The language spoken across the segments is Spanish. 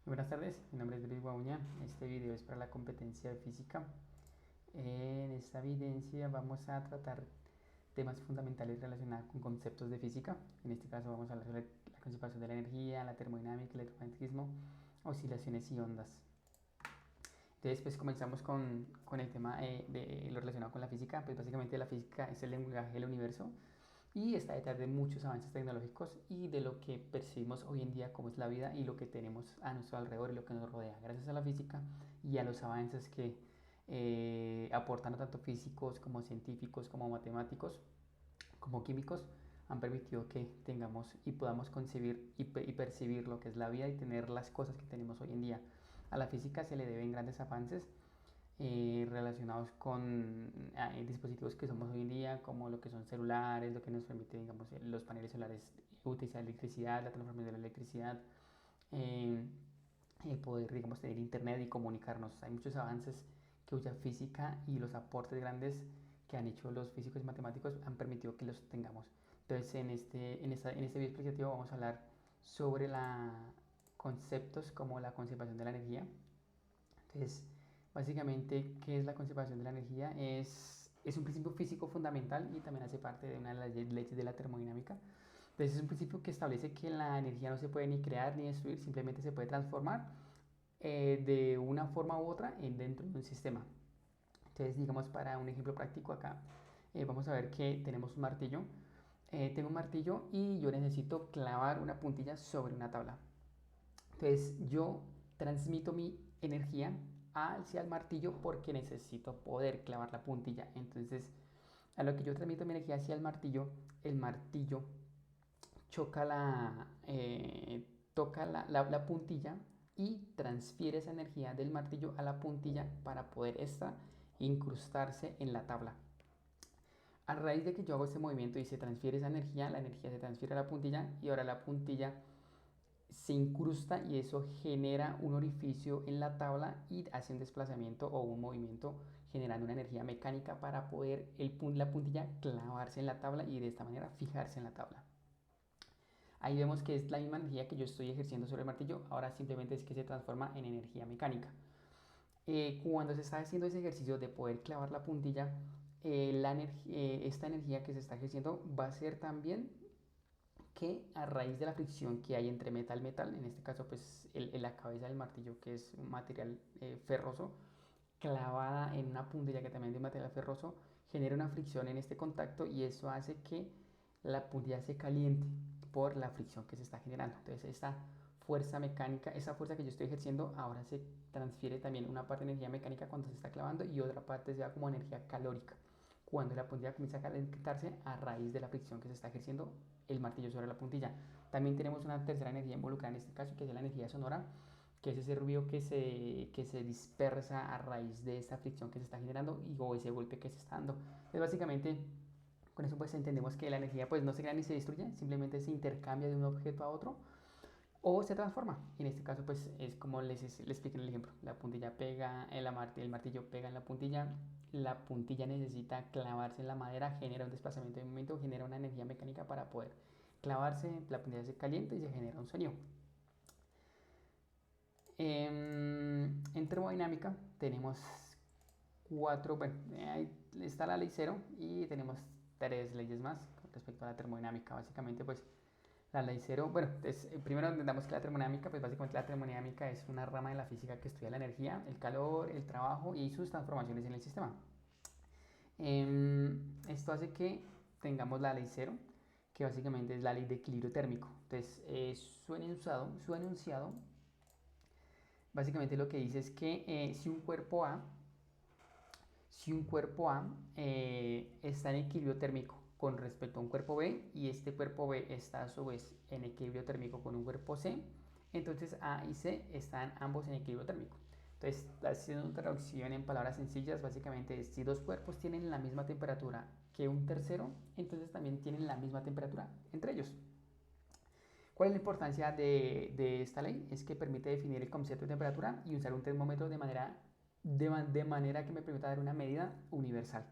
Buenas tardes, mi nombre es Luis Guauña. Este video es para la competencia de física. En esta evidencia vamos a tratar temas fundamentales relacionados con conceptos de física. En este caso vamos a hablar sobre la conservación de la energía, la termodinámica, el electromagnetismo, oscilaciones y ondas. Entonces, pues comenzamos con el tema de lo relacionado con la física. Pues básicamente la física es el lenguaje del universo y está detrás de muchos avances tecnológicos y de lo que percibimos hoy en día como es la vida y lo que tenemos a nuestro alrededor y lo que nos rodea. Gracias a la física y a los avances que aportan tanto físicos como científicos, como matemáticos, como químicos, han permitido que tengamos y podamos concebir y percibir lo que es la vida y tener las cosas que tenemos hoy en día. A la física se le deben grandes avances relacionados con dispositivos que somos hoy en día, como lo que son celulares, lo que nos permite, digamos, los paneles solares utilizar electricidad, la transformación de la electricidad, eh, el poder, digamos, tener internet y comunicarnos. Hay muchos avances que usa física y los aportes grandes que han hecho los físicos y matemáticos han permitido que los tengamos. Entonces, en este video explicativo vamos a hablar sobre conceptos como la conservación de la energía. Entonces, básicamente, ¿qué es la conservación de la energía? Es un principio físico fundamental y también hace parte de una de las leyes de la termodinámica. Entonces, es un principio que establece que la energía no se puede ni crear ni destruir, simplemente se puede transformar de una forma u otra dentro de un sistema. Entonces, digamos, para un ejemplo práctico acá, vamos a ver que tenemos un martillo. Tengo un martillo y yo necesito clavar una puntilla sobre una tabla. Entonces yo transmito mi energía hacia el martillo porque necesito poder clavar la puntilla. Entonces a lo que yo transmito mi energía hacia el martillo toca la puntilla y transfiere esa energía del martillo a la puntilla para poder esta incrustarse en la tabla. A raíz de que yo hago este movimiento y se transfiere esa energía, la energía se transfiere a la puntilla y ahora la puntilla se incrusta y eso genera un orificio en la tabla y hace un desplazamiento o un movimiento generando una energía mecánica para poder la puntilla clavarse en la tabla y de esta manera fijarse en la tabla. Ahí vemos que es la misma energía que yo estoy ejerciendo sobre el martillo, ahora simplemente es que se transforma en energía mecánica. Cuando se está haciendo ese ejercicio de poder clavar la puntilla, esta energía que se está ejerciendo va a ser también que a raíz de la fricción que hay entre metal-metal, en este caso pues la cabeza del martillo que es un material ferroso, clavada en una puntilla que también es de material ferroso, genera una fricción en este contacto y eso hace que la puntilla se caliente por la fricción que se está generando. Entonces esta fuerza mecánica, esa fuerza que yo estoy ejerciendo, ahora se transfiere también una parte de energía mecánica cuando se está clavando y otra parte se da como energía calórica cuando la puntilla comienza a calentarse a raíz de la fricción que se está ejerciendo el martillo sobre la puntilla. También tenemos una tercera energía involucrada en este caso, que es la energía sonora, que es ese ruido que se dispersa a raíz de esta fricción que se está generando o ese golpe que se está dando. Entonces, básicamente, con eso pues entendemos que la energía pues no se crea ni se destruye, simplemente se intercambia de un objeto a otro o se transforma. En este caso, pues es como les expliqué en el ejemplo. La puntilla pega, el martillo pega en la puntilla necesita clavarse en la madera, genera un desplazamiento de movimiento, genera una energía mecánica para poder clavarse, la puntilla se calienta y se genera un sonido. En termodinámica tenemos cuatro, bueno, ahí está la ley cero y tenemos tres leyes más con respecto a la termodinámica. Básicamente, pues la ley cero, bueno, primero entendamos que la termodinámica, pues básicamente la termodinámica es una rama de la física que estudia la energía, el calor, el trabajo y sus transformaciones en el sistema. Esto hace que tengamos la ley cero, que básicamente es la ley de equilibrio térmico. Entonces, su enunciado, básicamente lo que dice es que si un cuerpo A está en equilibrio térmico con respecto a un cuerpo B y este cuerpo B está a su vez en equilibrio térmico con un cuerpo C, entonces A y C están ambos en equilibrio térmico. Entonces, haciendo una traducción en palabras sencillas, básicamente es si dos cuerpos tienen la misma temperatura que un tercero, entonces también tienen la misma temperatura entre ellos. ¿Cuál es la importancia de esta ley? Es que permite definir el concepto de temperatura y usar un termómetro de manera que me permita dar una medida universal.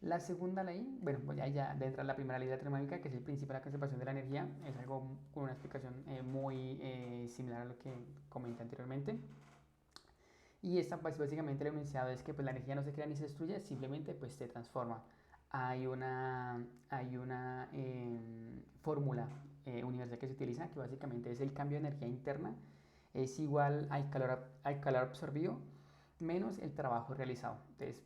La segunda ley, bueno, pues ya de entrar la primera ley de la termodinámica, que es el principio de la conservación de la energía, es algo con una explicación muy similar a lo que comenté anteriormente. Y esta pues, básicamente el enunciado es que pues, la energía no se crea ni se destruye, simplemente pues, se transforma. Hay una fórmula universal que se utiliza que básicamente es el cambio de energía interna es igual al calor absorbido menos el trabajo realizado. Entonces,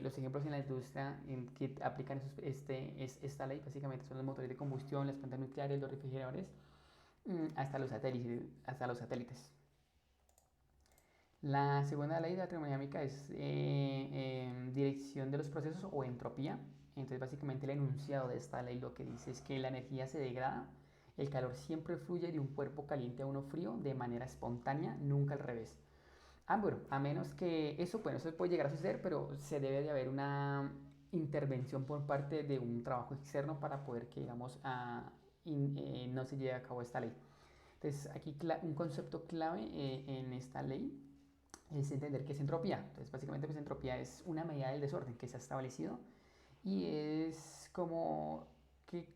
los ejemplos en la industria en que aplican esta ley básicamente son los motores de combustión, las plantas nucleares, los refrigeradores, hasta los satélites. La segunda ley de la termodinámica es dirección de los procesos o entropía. Entonces, básicamente el enunciado de esta ley lo que dice es que la energía se degrada, el calor siempre fluye de un cuerpo caliente a uno frío de manera espontánea, nunca al revés. Bueno, a menos que eso, bueno, eso puede llegar a suceder, pero se debe de haber una intervención por parte de un trabajo externo para poder que, digamos, no se lleve a cabo esta ley. Entonces, aquí un concepto clave en esta ley es entender qué es entropía. Entonces, básicamente, pues entropía es una medida del desorden que se ha establecido y es como que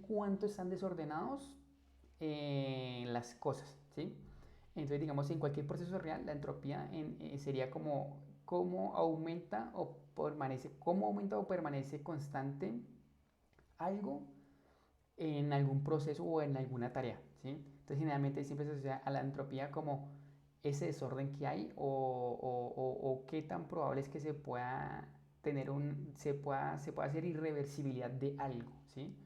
cuánto están desordenados las cosas, ¿sí? Entonces, digamos, en cualquier proceso real, la entropía sería como cómo aumenta o permanece constante algo en algún proceso o en alguna tarea, ¿sí? Entonces, generalmente siempre se asocia a la entropía como ese desorden que hay o qué tan probable es que se pueda se pueda hacer irreversibilidad de algo, ¿sí?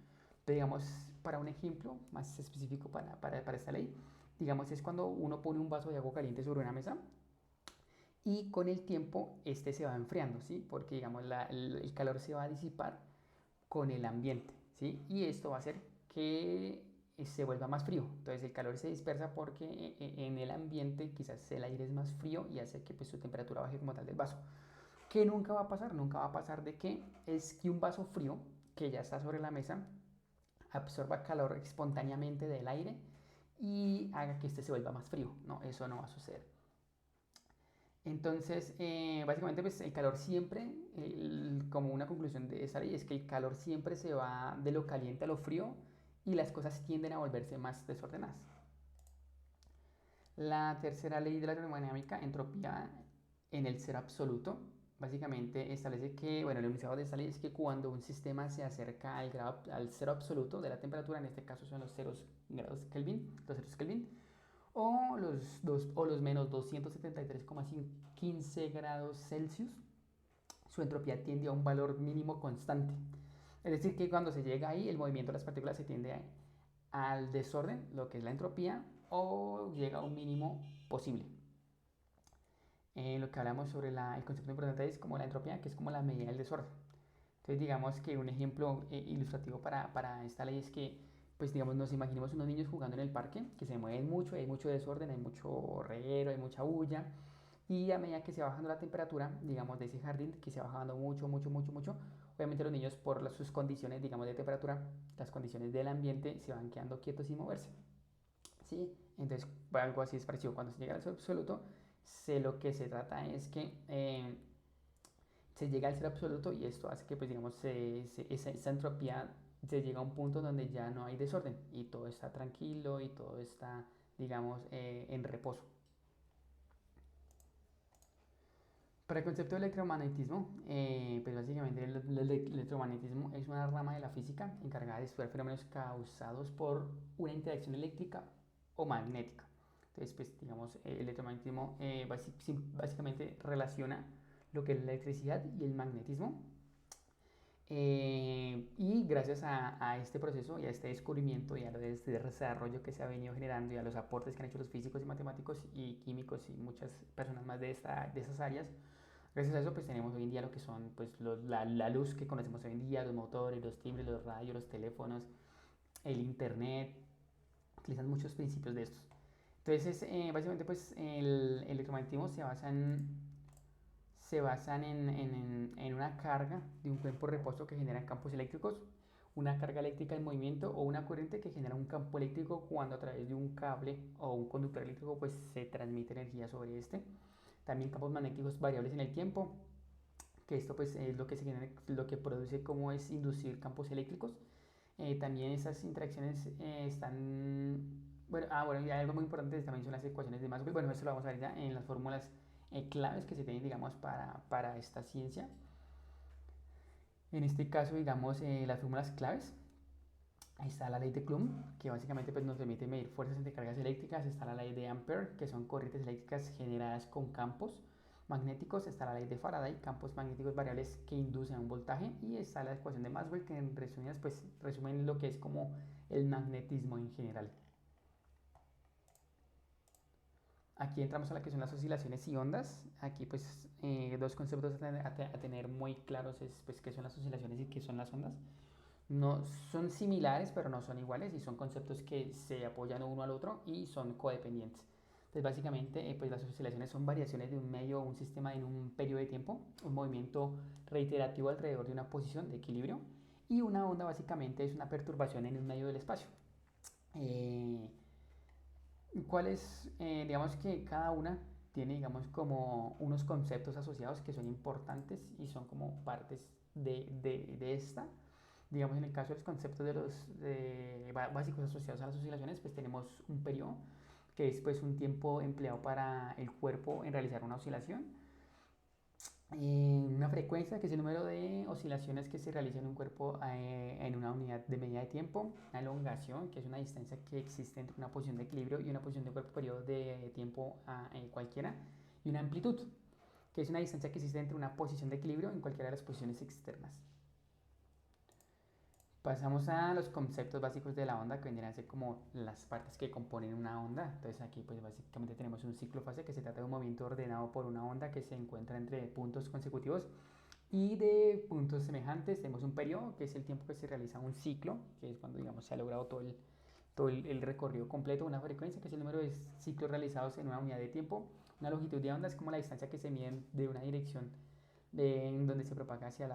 Pero digamos, para un ejemplo más específico para esta ley, digamos, es cuando uno pone un vaso de agua caliente sobre una mesa y con el tiempo este se va enfriando, ¿sí? Porque, digamos, el calor se va a disipar con el ambiente, ¿sí? Y esto va a hacer que se vuelva más frío. Entonces el calor se dispersa porque en el ambiente quizás el aire es más frío y hace que pues, su temperatura baje como tal del vaso. ¿Qué nunca va a pasar? Nunca va a pasar de que es que un vaso frío que ya está sobre la mesa absorba calor espontáneamente del aire y haga que este se vuelva más frío. No, eso no va a suceder. Entonces, básicamente, pues el calor siempre, como una conclusión de esta ley, es que el calor siempre se va de lo caliente a lo frío y las cosas tienden a volverse más desordenadas. La tercera ley de la termodinámica, entropía en el cero absoluto, básicamente establece que, bueno, el enunciado de esta ley es que cuando un sistema se acerca al cero absoluto de la temperatura, en este caso son los ceros grados Kelvin, los ceros Kelvin, o los menos 273,15 grados Celsius, su entropía tiende a un valor mínimo constante. Es decir, que cuando se llega ahí, el movimiento de las partículas se tiende al desorden, lo que es la entropía, o llega a un mínimo posible. Lo que hablamos sobre el concepto importante es como la entropía, que es como la medida del desorden. Entonces, digamos que un ejemplo ilustrativo para esta ley es que, pues, digamos, nos imaginemos unos niños jugando en el parque, que se mueven mucho, hay mucho desorden, hay mucho reguero, hay mucha bulla, y a medida que se va bajando la temperatura, digamos, de ese jardín, que se va bajando mucho, mucho, mucho, mucho, obviamente los niños por sus condiciones, digamos, de temperatura, las condiciones del ambiente, se van quedando quietos sin moverse, ¿sí? Entonces, algo así es parecido. Cuando se llega al absoluto, lo que se trata es que se llega al ser absoluto y esto hace que, pues, digamos, esa entropía se llega a un punto donde ya no hay desorden y todo está tranquilo y todo está, digamos, en reposo. Para el concepto de electromagnetismo, pues básicamente el electromagnetismo es una rama de la física encargada de estudiar fenómenos causados por una interacción eléctrica o magnética. Entonces, pues digamos, el electromagnetismo básicamente relaciona lo que es la electricidad y el magnetismo. Y gracias a este proceso y a este descubrimiento y a este desarrollo que se ha venido generando y a los aportes que han hecho los físicos y matemáticos y químicos y muchas personas más de esas áreas, gracias a eso pues tenemos hoy en día lo que son pues la luz que conocemos hoy en día, los motores, los timbres, los radios, los teléfonos, el internet, utilizan muchos principios de estos. Entonces, básicamente pues el electromagnetismo se basan en una carga de un cuerpo de reposo que generan campos eléctricos, una carga eléctrica en movimiento o una corriente que genera un campo eléctrico cuando a través de un cable o un conductor eléctrico pues se transmite energía sobre este. También campos magnéticos variables en el tiempo, que esto pues es lo que, lo que produce como es inducir campos eléctricos. También esas interacciones están, bueno, bueno, y algo muy importante también son las ecuaciones de Maxwell. Bueno, esto lo vamos a ver ya en las fórmulas claves que se tienen, digamos, para esta ciencia. En este caso, digamos, las fórmulas claves. Ahí está la ley de Coulomb, que básicamente pues, nos permite medir fuerzas entre cargas eléctricas. Está la ley de Ampere, que son corrientes eléctricas generadas con campos magnéticos. Está la ley de Faraday, campos magnéticos variables que inducen un voltaje. Y está la ecuación de Maxwell, que en resumidas pues resumen lo que es como el magnetismo en general. Aquí entramos a la que son las oscilaciones y ondas. Aquí pues dos conceptos a tener muy claros es pues qué son las oscilaciones y qué son las ondas. No son similares, pero no son iguales y son conceptos que se apoyan uno al otro y son codependientes. Entonces, básicamente, pues las oscilaciones son variaciones de un medio o un sistema en un periodo de tiempo, un movimiento reiterativo alrededor de una posición de equilibrio, y una onda básicamente es una perturbación en un medio del espacio. ¿Cuáles? Digamos que cada una tiene, digamos, como unos conceptos asociados que son importantes y son como partes de esta. Digamos, en el caso de los conceptos de básicos asociados a las oscilaciones, pues tenemos un periodo, que es pues un tiempo empleado para el cuerpo en realizar una oscilación. Una frecuencia, que es el número de oscilaciones que se realiza en un cuerpo en una unidad de medida de tiempo. Una elongación, que es una distancia que existe entre una posición de equilibrio y una posición de cuerpo periodo de tiempo cualquiera. Y una amplitud, que es una distancia que existe entre una posición de equilibrio en cualquiera de las posiciones externas. Pasamos a los conceptos básicos de la onda, que vendrían a ser como las partes que componen una onda. Entonces aquí pues básicamente tenemos un ciclo fase, que se trata de un movimiento ordenado por una onda que se encuentra entre puntos consecutivos y de puntos semejantes. Tenemos un periodo, que es el tiempo que se realiza un ciclo, que es cuando digamos se ha logrado todo el recorrido completo. Una frecuencia, que es el número de ciclos realizados en una unidad de tiempo. Una longitud de onda es como la distancia que se mide de una dirección en donde se propaga hacia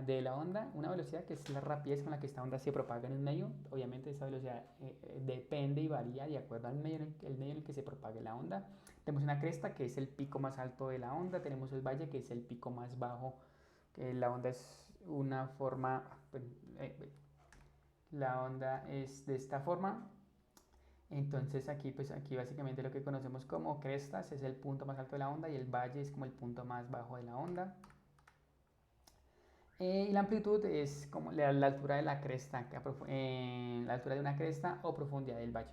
de la onda. Una velocidad, que es la rapidez con la que esta onda se propaga en un medio. Obviamente esa velocidad depende y varía de acuerdo al medio en el que se propague la onda. Tenemos una cresta, que es el pico más alto de la onda. Tenemos el valle, que es el pico más bajo, que la onda es una forma, la onda es de esta forma. Entonces aquí pues aquí básicamente lo que conocemos como crestas es el punto más alto de la onda y el valle es como el punto más bajo de la onda. Y la amplitud es como la altura de la cresta, la altura de una cresta o profundidad del valle.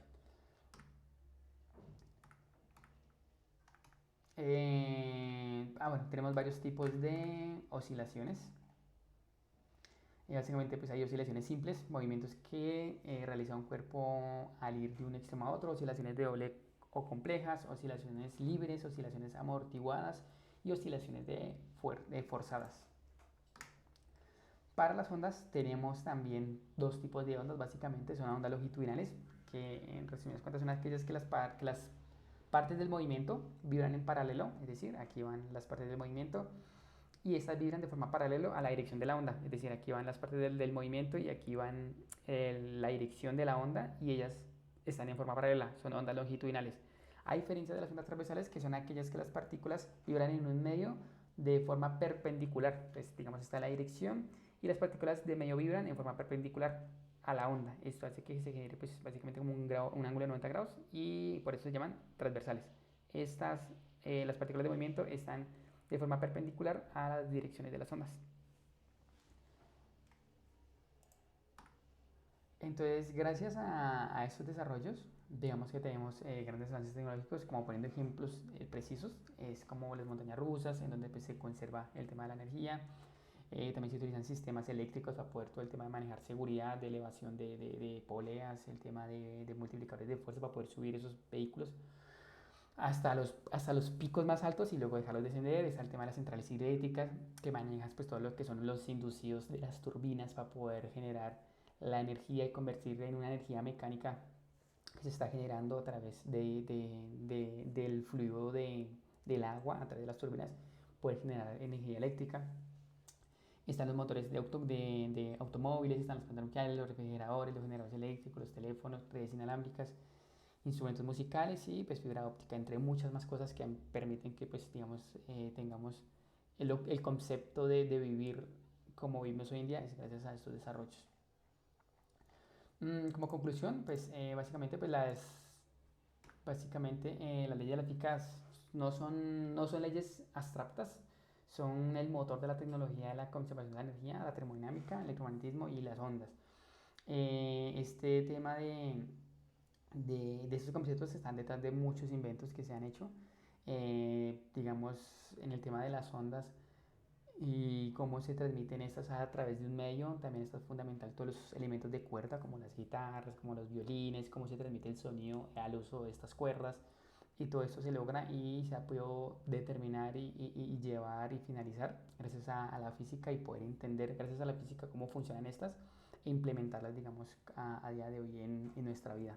Bueno, tenemos varios tipos de oscilaciones. Básicamente pues hay oscilaciones simples, movimientos que realiza un cuerpo al ir de un extremo a otro, oscilaciones de doble o complejas, oscilaciones libres, oscilaciones amortiguadas y oscilaciones forzadas. Para las ondas tenemos también dos tipos de ondas, básicamente son ondas longitudinales, que en resumidas cuentas son aquellas que las partes del movimiento vibran en paralelo, es decir, aquí van las partes del movimiento y estas vibran de forma paralela a la dirección de la onda, es decir, aquí van las partes del movimiento y aquí van la dirección de la onda y ellas están en forma paralela, son ondas longitudinales. A diferencia de las ondas transversales, que son aquellas que las partículas vibran en un medio de forma perpendicular, entonces digamos está la dirección y las partículas de medio vibran en forma perpendicular a la onda. Esto hace que se genere pues, básicamente como un ángulo de 90 grados y por eso se llaman transversales. Las partículas de movimiento están de forma perpendicular a las direcciones de las ondas. Entonces, gracias a estos desarrollos, digamos que tenemos grandes avances tecnológicos, como poniendo ejemplos precisos, es como las montañas rusas, en donde pues, se conserva el tema de la energía. También se utilizan sistemas eléctricos para poder todo el tema de manejar seguridad, de elevación de poleas, el tema de multiplicadores de fuerza para poder subir esos vehículos hasta los picos más altos y luego dejarlos descender. Está el tema de las centrales hidroeléctricas, que manejas pues todo lo que son los inducidos de las turbinas para poder generar la energía y convertirla en una energía mecánica que se está generando a través del fluido del agua, a través de las turbinas, poder generar energía eléctrica. Están los motores de automóviles, están los plantas nucleares, los refrigeradores, los generadores eléctricos, los teléfonos, redes inalámbricas, instrumentos musicales y pues fibra óptica, entre muchas más cosas que permiten que pues digamos tengamos el concepto de vivir como vivimos hoy en día es gracias a estos desarrollos. Como conclusión, pues básicamente las leyes de la física no son leyes abstractas, son el motor de la tecnología de la conservación de la energía, la termodinámica, el electromagnetismo y las ondas. Este tema de estos conceptos están detrás de muchos inventos que se han hecho. Digamos, en el tema de las ondas y cómo se transmiten estas a través de un medio, también está fundamental todos los elementos de cuerda, como las guitarras, como los violines, cómo se transmite el sonido al uso de estas cuerdas. Y todo esto se logra y se ha podido determinar y llevar y finalizar gracias a la física y poder entender gracias a la física cómo funcionan estas e implementarlas, digamos, a día de hoy en nuestra vida.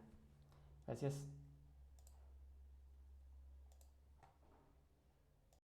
Gracias.